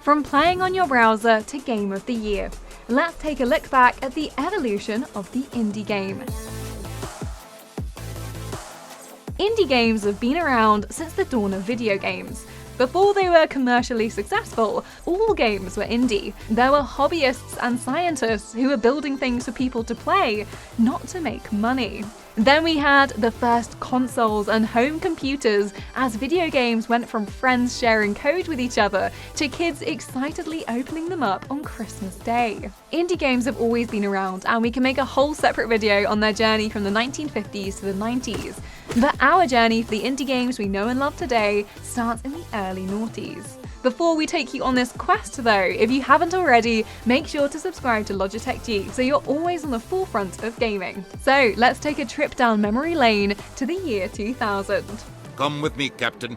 from playing on your browser to Game of the Year. Let's take a look back at the evolution of the indie game. Indie games have been around since the dawn of video games. Before they were commercially successful, all games were indie. There were hobbyists and scientists who were building things for people to play, not to make money. Then we had the first consoles and home computers as video games went from friends sharing code with each other to kids excitedly opening them up on Christmas Day. Indie games have always been around, and we can make a whole separate video on their journey from the 1950s to the 90s. But our journey for the indie games we know and love today starts in the early noughties. Before we take you on this quest though, if you haven't already, make sure to subscribe to Logitech G so you're always on the forefront of gaming. So let's take a trip down memory lane to the year 2000. Come with me, Captain.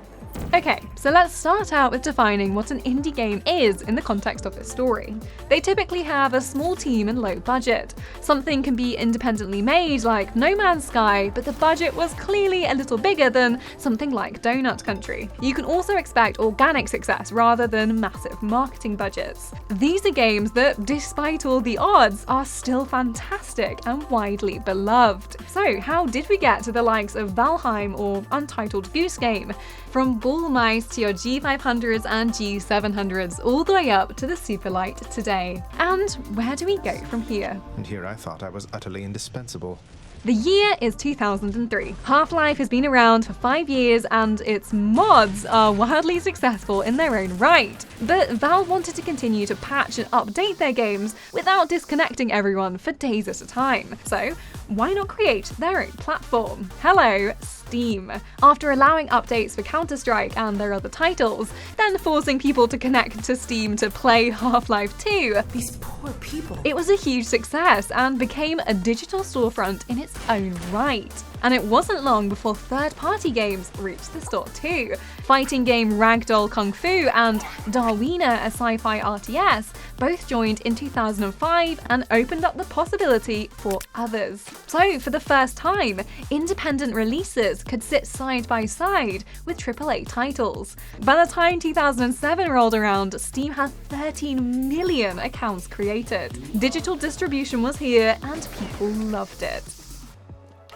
Okay, so let's start out with defining what an indie game is in the context of this story. They typically have a small team and low budget. Something can be independently made, like No Man's Sky, but the budget was clearly a little bigger than something like Donut Country. You can also expect organic success rather than massive marketing budgets. These are games that, despite all the odds, are still fantastic and widely beloved. So how did we get to the likes of Valheim or Untitled Goose Game? From Ball Mice to your G500s and G700s, all the way up to the Superlight today. And where do we go from here? And here I thought I was utterly indispensable. The year is 2003. Half-Life has been around for 5 years and its mods are wildly successful in their own right. But Valve wanted to continue to patch and update their games without disconnecting everyone for days at a time. So why not create their own platform? Hello, Steam. After allowing updates for Counter-Strike and their other titles, then forcing people to connect to Steam to play Half-Life 2, these poor people. It was a huge success and became a digital storefront in its own right. And it wasn't long before third-party games reached the store too. Fighting game Ragdoll Kung Fu and Darwina, a sci-fi RTS, both joined in 2005 and opened up the possibility for others. So for the first time, independent releases could sit side by side with AAA titles. By the time 2007 rolled around, Steam had 13 million accounts created. Digital distribution was here and people loved it.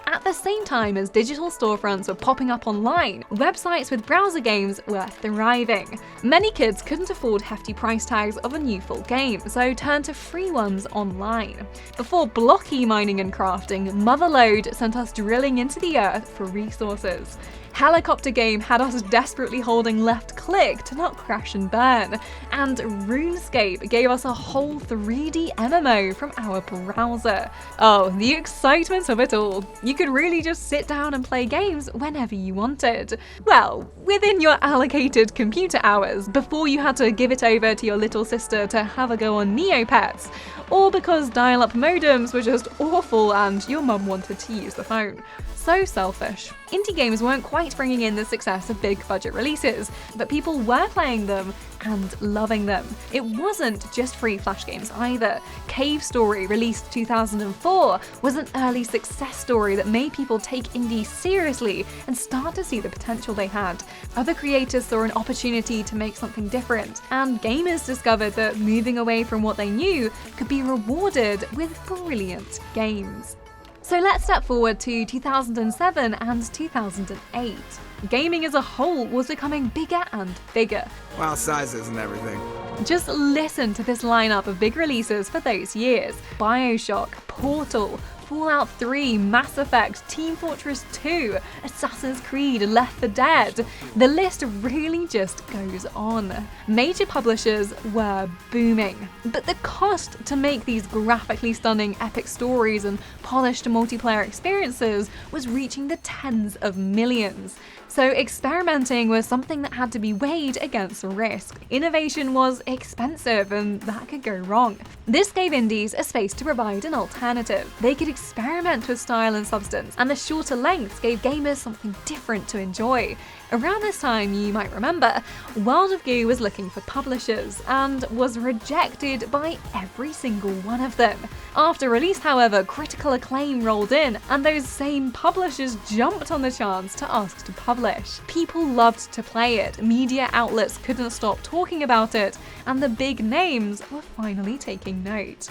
At the same time as digital storefronts were popping up online, websites with browser games were thriving. Many kids couldn't afford hefty price tags of a new full game, so turned to free ones online. Before blocky mining and crafting, Motherlode sent us drilling into the earth for resources. Helicopter Game had us desperately holding left click to not crash and burn, and RuneScape gave us a whole 3D MMO from our browser. Oh, the excitement of it all. You could really just sit down and play games whenever you wanted. Well, within your allocated computer hours, before you had to give it over to your little sister to have a go on Neopets, or because dial-up modems were just awful and your mum wanted to use the phone. So selfish. Indie games weren't quite bringing in the success of big budget releases, but people were playing them and loving them. It wasn't just free Flash games either. Cave Story, released 2004, was an early success story that made people take indie seriously and start to see the potential they had. Other creators saw an opportunity to make something different, and gamers discovered that moving away from what they knew could be rewarded with brilliant games. So let's step forward to 2007 and 2008. Gaming as a whole was becoming bigger and bigger. Wow, sizes and everything. Just listen to this lineup of big releases for those years: BioShock, Portal, Fallout 3, Mass Effect, Team Fortress 2, Assassin's Creed, Left 4 Dead. The list really just goes on. Major publishers were booming, but the cost to make these graphically stunning epic stories and polished multiplayer experiences was reaching the tens of millions. So experimenting was something that had to be weighed against risk. Innovation was expensive and that could go wrong. This gave indies a space to provide an alternative. They could experiment with style and substance, and the shorter lengths gave gamers something different to enjoy. Around this time, you might remember, World of Goo was looking for publishers and was rejected by every single one of them. After release, however, critical acclaim rolled in, and those same publishers jumped on the chance to ask to publish. People loved to play it, media outlets couldn't stop talking about it, and the big names were finally taking note.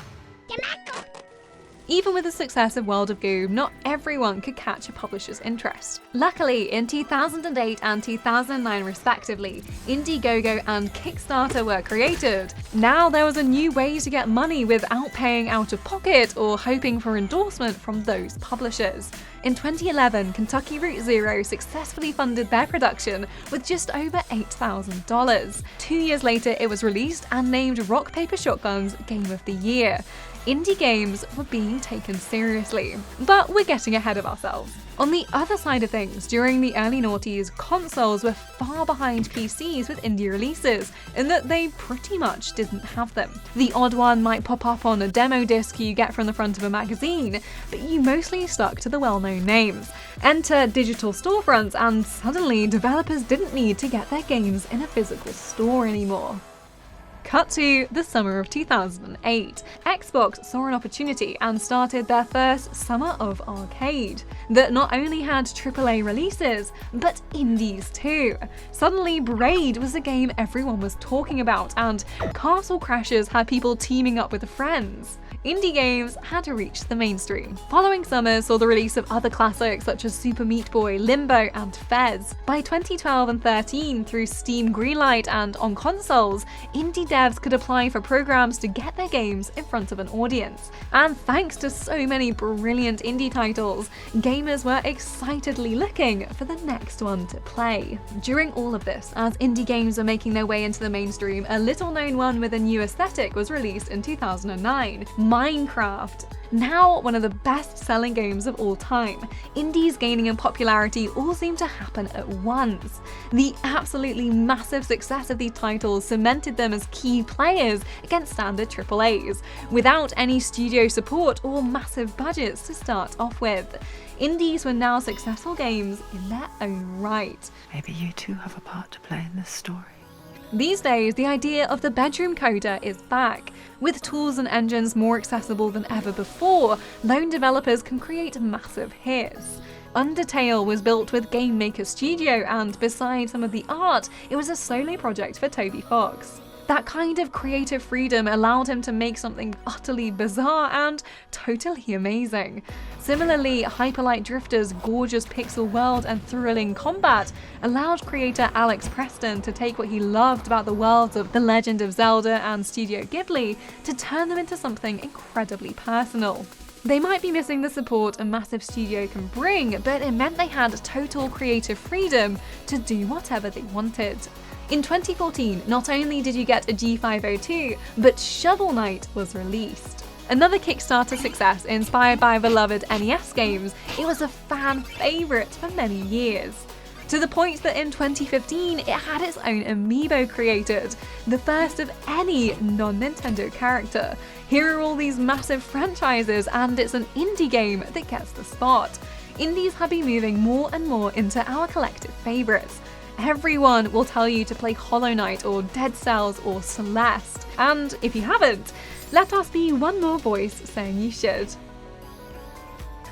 Even with the success of World of Goo, not everyone could catch a publisher's interest. Luckily, in 2008 and 2009 respectively, Indiegogo and Kickstarter were created. Now there was a new way to get money without paying out of pocket or hoping for endorsement from those publishers. In 2011, Kentucky Route Zero successfully funded their production with just over $8,000. 2 years later, it was released and named Rock Paper Shotgun's Game of the Year. Indie games were being taken seriously, but we're getting ahead of ourselves. On the other side of things, during the early noughties, consoles were far behind PCs with indie releases, in that they pretty much didn't have them. The odd one might pop up on a demo disc you get from the front of a magazine, but you mostly stuck to the well-known names. Enter digital storefronts, and suddenly developers didn't need to get their games in a physical store anymore. Cut to the summer of 2008. Xbox saw an opportunity and started their first Summer of Arcade that not only had AAA releases, but indies too. Suddenly, Braid was a game everyone was talking about, and Castle Crashers had people teaming up with friends. Indie games had to reach the mainstream. Following summers saw the release of other classics such as Super Meat Boy, Limbo, and Fez. By 2012 and 13, through Steam Greenlight and on consoles, indie devs could apply for programs to get their games in front of an audience. And thanks to so many brilliant indie titles, gamers were excitedly looking for the next one to play. During all of this, as indie games were making their way into the mainstream, a little-known one with a new aesthetic was released in 2009. Minecraft. Now one of the best-selling games of all time, indies gaining in popularity all seemed to happen at once. The absolutely massive success of these titles cemented them as key players against standard AAAs, without any studio support or massive budgets to start off with. Indies were now successful games in their own right. Maybe you too have a part to play in this story. These days, the idea of the bedroom coder is back. With tools and engines more accessible than ever before, lone developers can create massive hits. Undertale was built with Game Maker Studio, and besides some of the art, it was a solo project for Toby Fox. That kind of creative freedom allowed him to make something utterly bizarre and totally amazing. Similarly, Hyperlight Drifter's gorgeous pixel world and thrilling combat allowed creator Alex Preston to take what he loved about the worlds of The Legend of Zelda and Studio Ghibli to turn them into something incredibly personal. They might be missing the support a massive studio can bring, but it meant they had total creative freedom to do whatever they wanted. In 2014, not only did you get a G502, but Shovel Knight was released. Another Kickstarter success inspired by beloved NES games, it was a fan favourite for many years. To the point that in 2015, it had its own amiibo created, the first of any non-Nintendo character. Here are all these massive franchises, and it's an indie game that gets the spot. Indies have been moving more and more into our collective favourites. Everyone will tell you to play Hollow Knight or Dead Cells or Celeste, and if you haven't, let us be one more voice saying you should.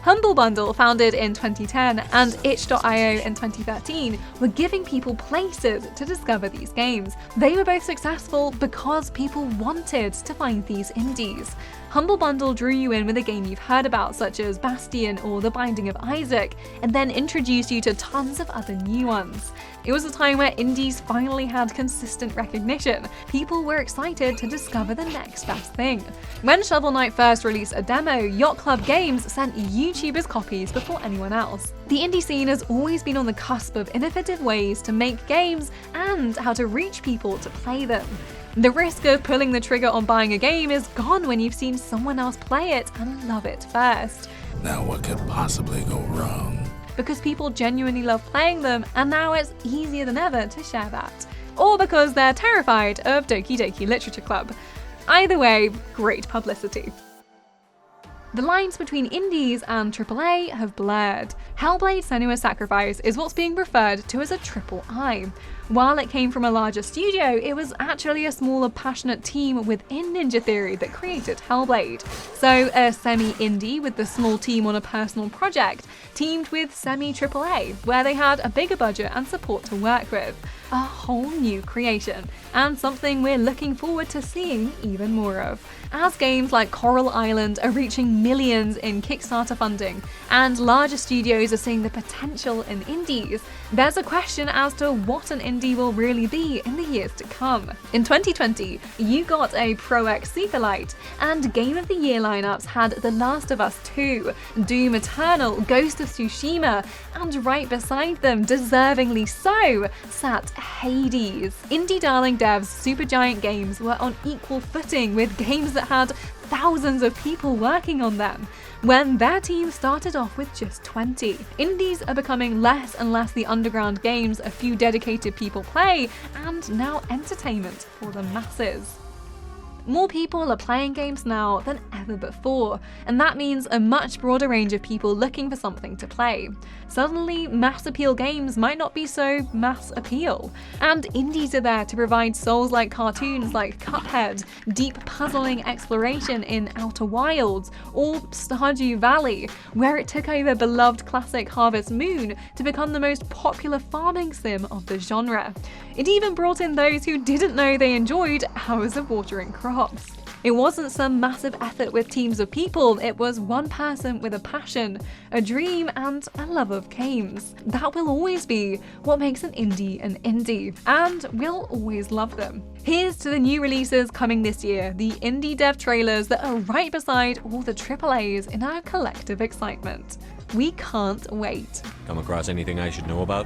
Humble Bundle, founded in 2010, and itch.io in 2013, were giving people places to discover these games. They were both successful because people wanted to find these indies. Humble Bundle drew you in with a game you've heard about, such as Bastion or The Binding of Isaac, and then introduced you to tons of other new ones. It was a time where indies finally had consistent recognition. People were excited to discover the next best thing. When Shovel Knight first released a demo, Yacht Club Games sent YouTubers copies before anyone else. The indie scene has always been on the cusp of innovative ways to make games and how to reach people to play them. The risk of pulling the trigger on buying a game is gone when you've seen someone else play it and love it first. Now what could possibly go wrong? Because people genuinely love playing them, and now it's easier than ever to share that. Or because they're terrified of Doki Doki Literature Club. Either way, great publicity. The lines between indies and AAA have blurred. Hellblade: Senua's Sacrifice is what's being referred to as a AAA. While it came from a larger studio, it was actually a smaller, passionate team within Ninja Theory that created Hellblade. So a semi-indie with the small team on a personal project teamed with semi-AAA, where they had a bigger budget and support to work with. A whole new creation, and something we're looking forward to seeing even more of. As games like Coral Island are reaching millions in Kickstarter funding, and larger studios are seeing the potential in indies, there's a question as to what an indie will really be in the years to come. In 2020, you got a Pro X Superlight, and Game of the Year lineups had The Last of Us 2, Doom Eternal, Ghost of Tsushima, and right beside them, deservingly so, sat Hades. Indie darling devs Supergiant Games were on equal footing with games that had thousands of people working on them, when their team started off with just 20. Indies are becoming less and less the underground games a few dedicated people play, and now entertainment for the masses. More people are playing games now than ever before, and that means a much broader range of people looking for something to play. Suddenly, mass appeal games might not be so mass appeal, and indies are there to provide Souls-like cartoons like Cuphead, deep puzzling exploration in Outer Wilds, or Stardew Valley, where it took over beloved classic Harvest Moon to become the most popular farming sim of the genre. It even brought in those who didn't know they enjoyed hours of watering crops. It wasn't some massive effort with teams of people, it was one person with a passion, a dream, and a love of games. That will always be what makes an indie, and we'll always love them. Here's to the new releases coming this year, the indie dev trailers that are right beside all the AAAs in our collective excitement. We can't wait. Come across anything I should know about?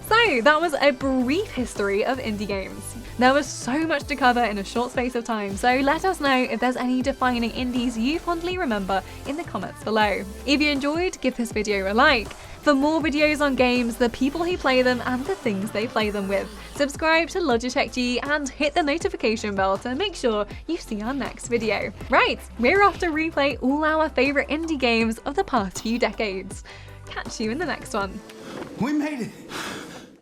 So that was a brief history of indie games. There was so much to cover in a short space of time, so let us know if there's any defining indies you fondly remember in the comments below. If you enjoyed, give this video a like. For more videos on games, the people who play them, and the things they play them with, subscribe to Logitech G and hit the notification bell to make sure you see our next video. Right, we're off to replay all our favourite indie games of the past few decades. Catch you in the next one. We made it!